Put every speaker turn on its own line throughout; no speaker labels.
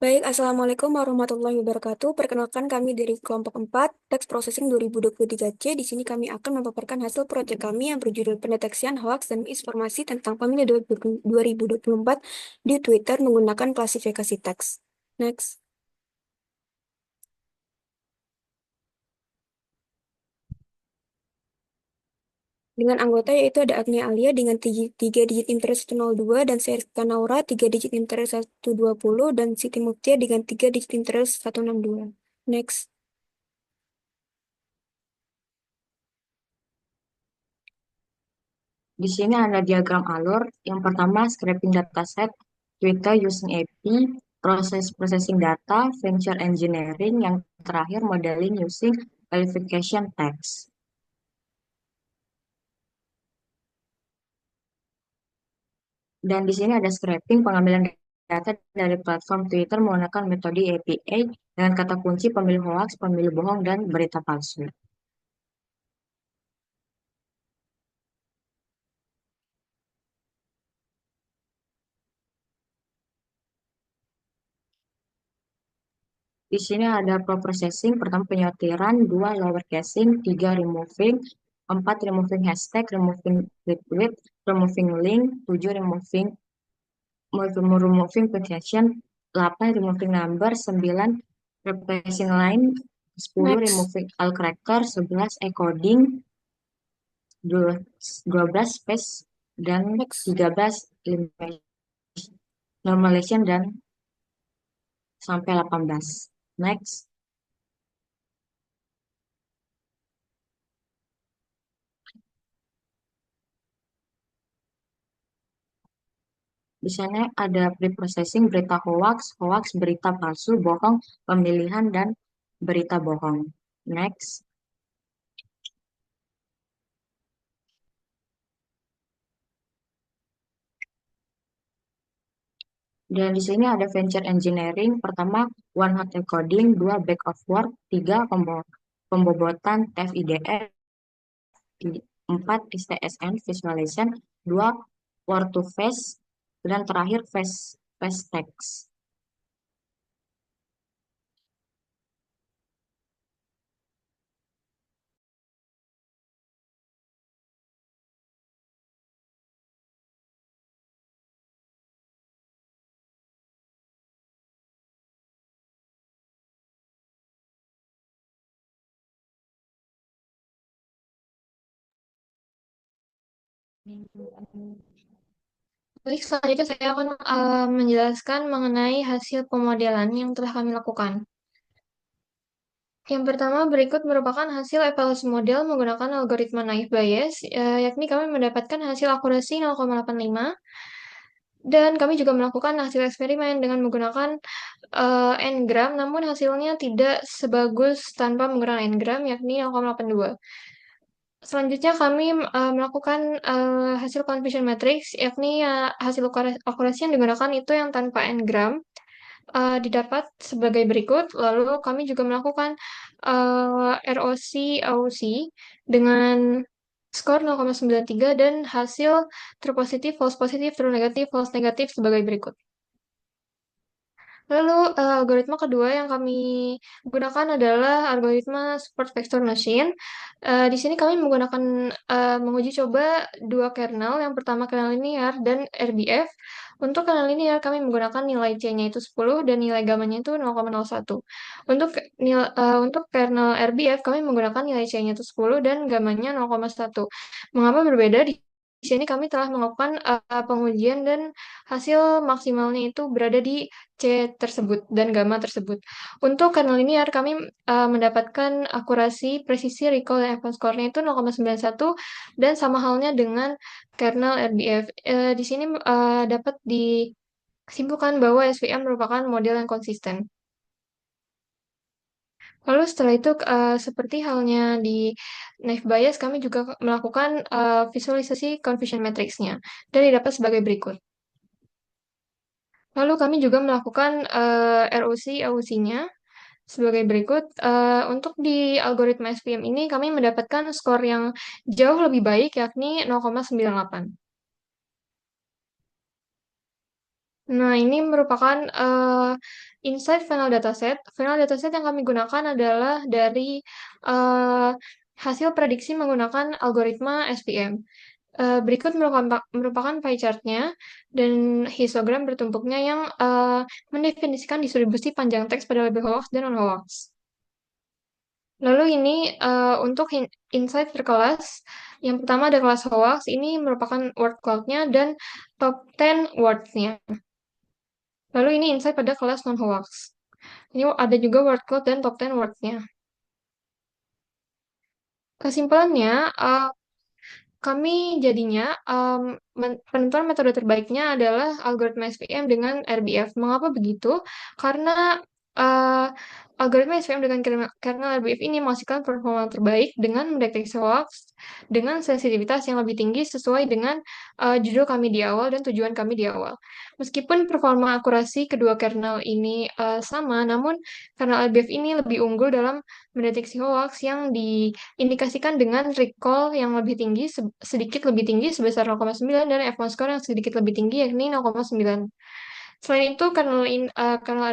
Baik, Assalamualaikum warahmatullahi wabarakatuh. Perkenalkan kami dari kelompok 4, Text Processing 2023C. Di sini kami akan memaparkan hasil proyek kami yang berjudul Pendeteksian Hoax dan Misinformasi tentang Pemilu 2024 di Twitter menggunakan klasifikasi teks. Next. Dengan anggota yaitu ada Agnia Alia dengan 3 digit interior 102 dan Serka Naura 3 digit interior 120 dan Siti Muktia dengan 3 digit interior 162. Next.
Di sini ada diagram alur. Yang pertama, scraping dataset, Twitter using API, proses processing data, venture engineering, yang terakhir modeling using qualification text. Dan di sini ada scraping pengambilan data dari platform Twitter menggunakan metode API dengan kata kunci pemilih hoax, pemilih bohong, dan berita palsu. Di sini ada processing, pertama penyortiran, dua lower casing, tiga removing, empat removing hashtag, removing retweet, removing link, tujuh removing quotation, 8 removing number, 9 replacing line, 10
Next.
removing all character, 11 encoding, 12 space, dan
Next.
13 normalization dan sampai 18. Next. Di sana ada pre-processing berita hoax, hoax, berita palsu, bohong, pemilihan, dan berita bohong. Next. Dan di sini ada venture engineering. Pertama, one hot encoding, dua back of word, tiga pembobotan TF-IDF, empat STSN visualization, dua word to face, dan terakhir face text.
Baik, selanjutnya saya akan menjelaskan mengenai hasil pemodelan yang telah kami lakukan. Yang pertama, berikut merupakan hasil evaluasi model menggunakan algoritma naive Bayes, yakni kami mendapatkan hasil akurasi 0,85, dan kami juga melakukan hasil eksperimen dengan menggunakan n-gram, namun hasilnya tidak sebagus tanpa menggunakan n-gram, yakni 0,82. Selanjutnya kami melakukan hasil confusion matrix, yakni hasil akurasi yang digunakan itu yang tanpa n-gram didapat sebagai berikut. Lalu kami juga melakukan ROC AUC dengan skor 0,93 dan hasil true positif, false positif, true negatif, false negatif sebagai berikut. Lalu algoritma kedua yang kami gunakan adalah algoritma support vector machine. Di sini kami menggunakan menguji coba dua kernel. Yang pertama kernel linear dan RBF. Untuk kernel linear kami menggunakan nilai C-nya itu 10 dan nilai gamanya itu 0,01. Untuk kernel RBF kami menggunakan nilai C-nya itu 10 dan gamanya 0,1. Mengapa berbeda? Di sini kami telah melakukan pengujian dan hasil maksimalnya itu berada di C tersebut dan gamma tersebut. Untuk kernel linear kami mendapatkan akurasi presisi recall dan advance score-nya itu 0,91 dan sama halnya dengan kernel RDF. Di sini dapat disimpulkan bahwa SVM merupakan model yang konsisten. Lalu setelah itu, seperti halnya di naive Bayes, kami juga melakukan visualisasi confusion matrix-nya dan didapat sebagai berikut. Lalu kami juga melakukan ROC AUC-nya sebagai berikut. Untuk di algoritma SVM ini kami mendapatkan skor yang jauh lebih baik yakni 0,98. Nah, ini merupakan insight final dataset. Final dataset yang kami gunakan adalah dari eh, hasil prediksi menggunakan algoritma SPM. Berikut merupakan pie chart-nya dan histogram bertumpuknya yang mendefinisikan distribusi panjang teks pada label hoax dan non-hoax. Lalu ini untuk insight per kelas. Yang pertama ada kelas hoax, ini merupakan word cloud-nya dan top 10 words-nya. Lalu ini insight pada kelas non-hoax. Ini ada juga word cloud dan top 10 words-nya. Kesimpulannya, kami jadinya penentuan metode terbaiknya adalah algoritma SVM dengan RBF. Mengapa begitu? Karena uh, algoritma SVM dengan kernel RBF ini menghasilkan performa terbaik dengan mendeteksi hoax dengan sensitivitas yang lebih tinggi sesuai dengan judul kami di awal dan tujuan kami di awal. Meskipun performa akurasi kedua kernel ini sama, namun kernel RBF ini lebih unggul dalam mendeteksi hoax yang indikasikan dengan recall yang lebih tinggi, sedikit lebih tinggi sebesar 0,9 dan F1 score yang sedikit lebih tinggi yakni 0,9. Selain itu, kernel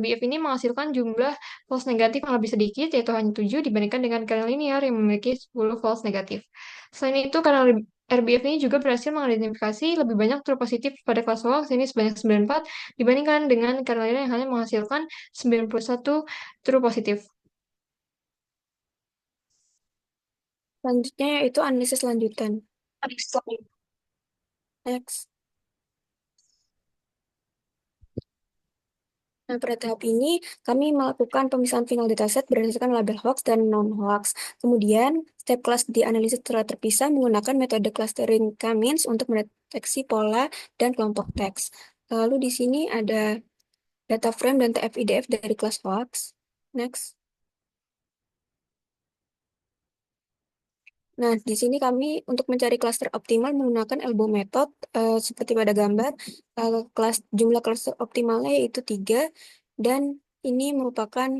RBF ini menghasilkan jumlah false negatif yang lebih sedikit, yaitu hanya 7 dibandingkan dengan kernel linear yang memiliki 10 false negatif. Selain itu, kernel RBF ini juga berhasil mengidentifikasi lebih banyak true positif pada kelas hoax, ini sebanyak 94, dibandingkan dengan kernel linear yang hanya menghasilkan 91 true positif.
Selanjutnya yaitu analisis lanjutan. Next. Nah, pada tahap ini, kami melakukan pemisahan final dataset berdasarkan label hoax dan non-hoax. Kemudian, setiap kelas dianalisis secara terpisah menggunakan metode clustering K-means untuk mendeteksi pola dan kelompok teks. Lalu di sini ada data frame dan TF-IDF dari kelas hoax. Next. Nah, di sini kami untuk mencari klaster optimal menggunakan elbow method seperti pada gambar. Jumlah klaster optimalnya yaitu 3 dan ini merupakan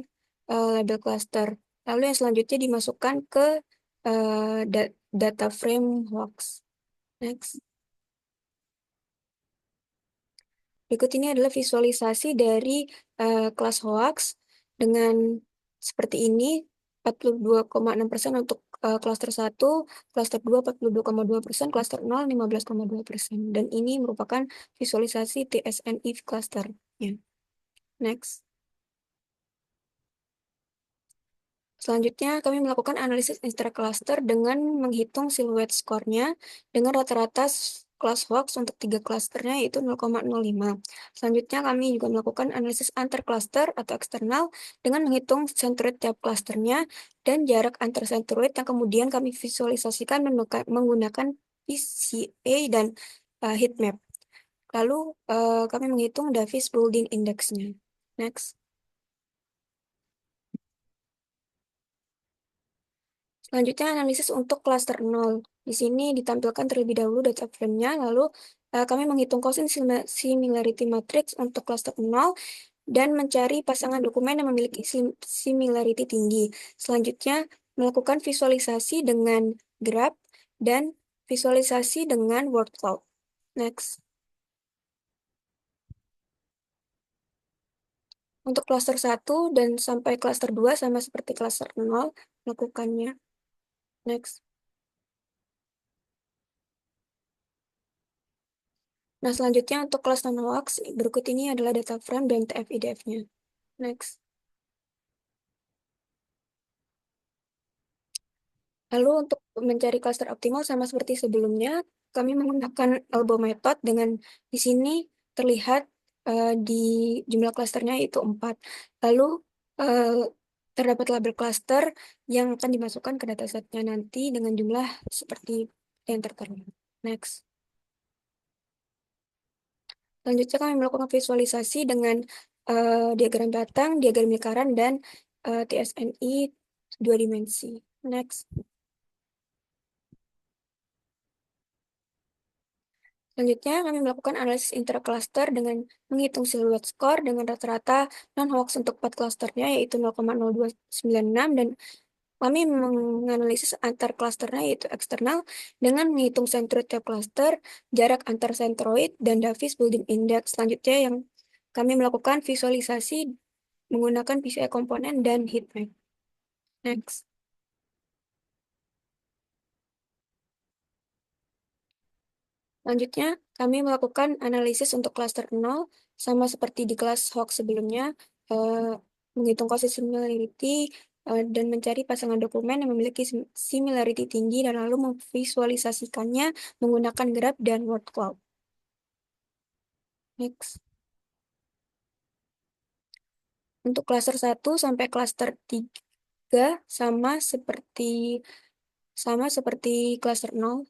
label cluster. Lalu yang selanjutnya dimasukkan ke data frame hoax. Next. Berikut ini adalah visualisasi dari kelas hoax dengan seperti ini, 42,6% untuk klaster 1, klaster 2 42,2%, klaster 0 15,2%. Dan ini merupakan visualisasi TSNI cluster. Ya. Next. Selanjutnya, kami melakukan analisis intra-cluster dengan menghitung siluet skornya dengan rata-rata kelas hoax untuk 3 klasternya yaitu 0,05. Selanjutnya, kami juga melakukan analisis antar-cluster atau eksternal dengan menghitung centroid tiap klasternya dan jarak antar centroid yang kemudian kami visualisasikan menggunakan PCA dan heatmap. Lalu, kami menghitung Davis Boulding Index-nya. Next. Selanjutnya analisis untuk klaster 0. Di sini ditampilkan terlebih dahulu data frame-nya, lalu kami menghitung Cosin Similarity Matrix untuk klaster 0 dan mencari pasangan dokumen yang memiliki similarity tinggi. Selanjutnya melakukan visualisasi dengan graph dan visualisasi dengan word cloud. Next. Untuk klaster 1 dan sampai klaster 2 sama seperti klaster 0 melakukannya. Next. Nah, selanjutnya untuk kelas non-hoax, berikut ini adalah data frame dan TF-IDF-nya. Next. Lalu untuk mencari cluster optimal sama seperti sebelumnya, kami menggunakan elbow method dengan di sini terlihat di jumlah klasternya itu 4. Lalu eh, terdapat label cluster yang akan dimasukkan ke datasetnya nanti dengan jumlah seperti yang tertera. Next. Selanjutnya kami melakukan visualisasi dengan diagram batang, diagram lingkaran, dan TSNI 2 dimensi. Next. Selanjutnya, kami melakukan analisis intra-cluster dengan menghitung siluet skor dengan rata-rata non-hoax untuk 4 clusternya, yaitu 0,0296, dan kami menganalisis antar clusternya, yaitu eksternal, dengan menghitung centroid tiap cluster, jarak antar centroid, dan Davis Building Index. Selanjutnya, yang Kami melakukan visualisasi menggunakan PCI komponen dan heatmap. Next. Selanjutnya, kami melakukan analisis untuk klaster 0, sama seperti di kelas Hawk sebelumnya, menghitung similarity, dan mencari pasangan dokumen yang memiliki similarity tinggi, dan lalu memvisualisasikannya menggunakan graph dan word cloud. Next. Untuk klaster 1 sampai klaster 3 sama seperti klaster 0.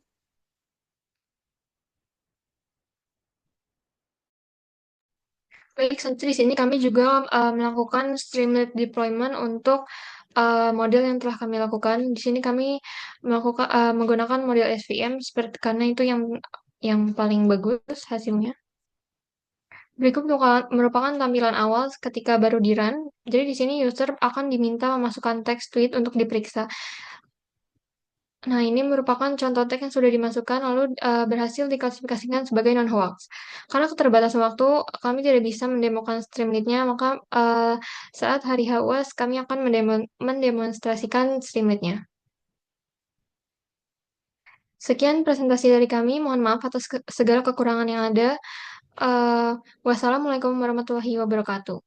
Baik, selanjutnya di sini kami juga melakukan Streamlit deployment untuk model yang telah kami lakukan. Di sini kami menggunakan model SVM seperti karena itu yang paling bagus hasilnya. Berikut merupakan tampilan awal ketika baru di run. Jadi di sini user akan diminta memasukkan teks tweet untuk diperiksa. Nah, ini merupakan contoh teks yang sudah dimasukkan lalu berhasil diklasifikasikan sebagai non-hoax. Karena keterbatasan waktu, kami tidak bisa mendemokan Streamlit-nya, maka saat hari HUAS kami akan mendemonstrasikan Streamlit-nya. Sekian presentasi dari kami. Mohon maaf atas segala kekurangan yang ada. Wassalamualaikum warahmatullahi wabarakatuh.